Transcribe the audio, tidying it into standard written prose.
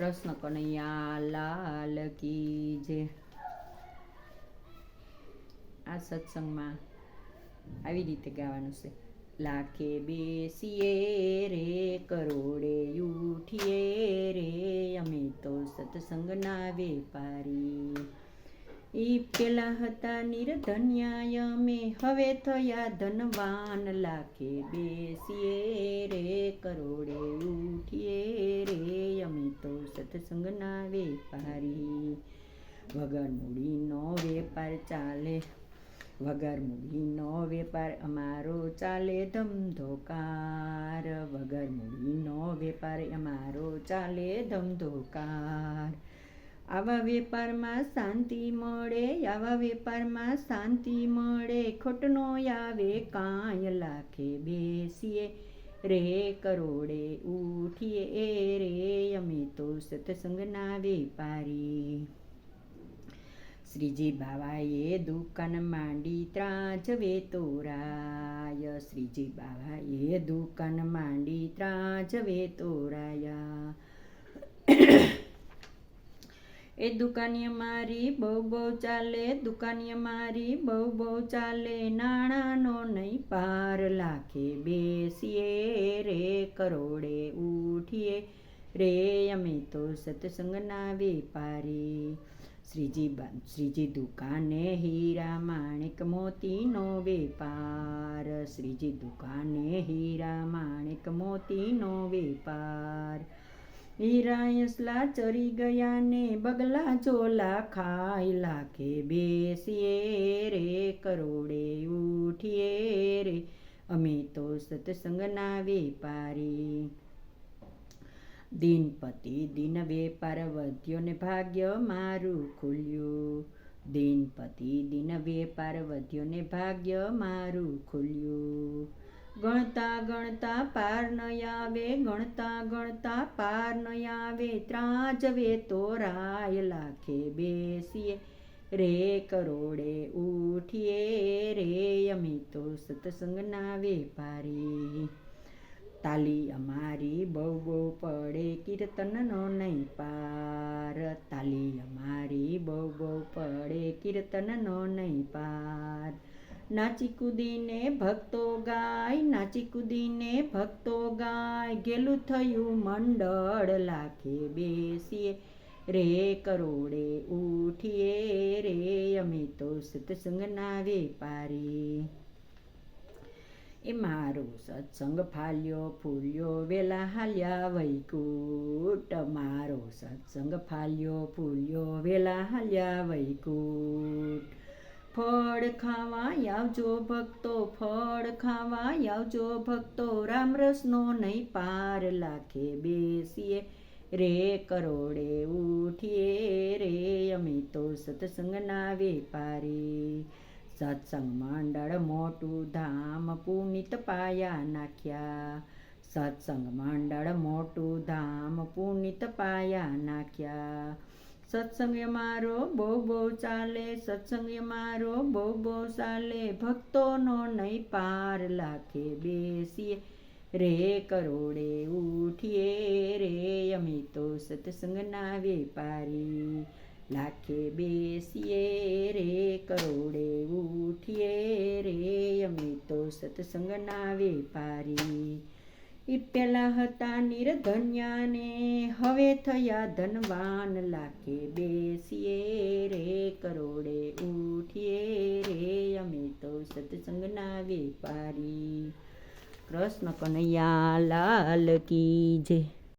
કૃષ્ણ કનૈયા લાલ કી જય। આ સત્સંગમાં આવી રીતે ગાવાનું છે। લાખે બેસીએ રે કરોડે ઉઠીએ રે અમે તો સત્સંગના વેપારી। ઈ પેલા હતા નિર્ધન્યા અમે હવે થયા ધનવાન। લાખે બેસીએ રે કરોડે ઉઠીએ રે અમે તો સત્સંગના વેપારી। વગર મૂડીનો વેપાર ચાલે, વગર મૂડીનો વેપાર અમારો ચાલે ધમધોકાર। વગર મૂડીનો વેપાર અમારો ચાલે ધમધોકાર। આવા વેપારમાં શાંતિ મળે, આવા વેપારમાં શાંતિ મળે, ખોટ નો આવે કાંઈ। લાખે બેસીએ રે કરોડે ઉઠીએ રે અમે તો સત્સંગના વેપારી। શ્રીજી બાવાએ દુકાન માંડી ત્રાજવે તોરાય, શ્રીજી બાવાએ દુકાન માંડી ત્રાજવે તોરાયા। એ દુકાની અમારી બહુ બહુ ચાલે, દુકાની અમારી બહુ બહુ ચાલે, નાણાંનો નહીં પાર। લાખે બેસીએ રે કરોડે ઉઠીએ રે અમે તો સત્સંગના વેપારી। શ્રીજી દુકાને હીરા માણેક મોતીનો વેપાર, શ્રીજી દુકાને હીરા માણેક મોતીનો વેપાર। હીરા એસલા ચરી ગયા ને બગલા ચોલા ખાય। લાખે બેસીએ રે કરોડે ઉઠીએ રે અમે તો સત્સંગના વેપારી। દિનપતિ દિન વેપાર વધ્યો ને ભાગ્ય મારું ખુલ્યું, દિનપતિ દિન વેપાર વધ્યો ને ભાગ્ય મારું ખુલ્યું। ગણતા ગણતા પાર ન આવે, ગણતા ગણતા પાર ન આવે, ત્રાજવે તોરાય। લાખે બેસીએ રે કરોડે ઉઠીએ રે અમે તો સત્સંગના વેપારી। તાલી અમારી બહુ બહુ પડે કીર્તનનો નહીં પાર, તાલી અમારી બહુ બહુ પડે કીર્તનનો નહીં પાર। નાચી કૂદીને ભક્તો ગાય, નાચી કૂદીને ભક્તો ગાય, ગેલું થયું મંડળ। લાખે બેસીએ રે કરોડે ઉઠીએ રે અમે તો સત્સંગના વેપારી। એ મારો સત્સંગ ફાલ્યો ફૂલ્યો વેલા હાલ્યા વૈકુટ, મારો સત્સંગ ફાલ્યો ફૂલ્યો વેલા હાલ્યા વૈકુટ। ફળ ખાવા આવજો ભક્તો, ફળ ખાવા આવજો ભક્તો, રામરસનો નહીં પાર। લાખે બેસીએ રે કરોડે ઉઠીએ રે અમે તો સત્સંગના વેપારી। સત્સંગ મંડળ મોટું ધામ પુનિત પાયા નાખ્યા, સત્સંગ મંડળ મોટું ધામ પુનિત પાયા નાખ્યા। સત્સંગ અમારો બહુ બહુ ચાલે, સત્સંગ અમારો બહુ બહુ ચાલે, ભક્તોનો નહીં પાર। લાખે બેસીએ રે કરોડે ઉઠીએ રે અમે તો સત્સંગના વેપારી। લાખે બેસીએ રે કરોડે ઉઠીએ રે અમે તો સત્સંગના વેપારી। ઈ પેલા હતા નિર્ધન્યા ને હવે થયા ધનવાન। લાખે બેસીએ રે કરોડે ઉઠીએ રે અમે તો સત્સંગના વેપારી। કૃષ્ણ કનૈયા લાલ કી જય।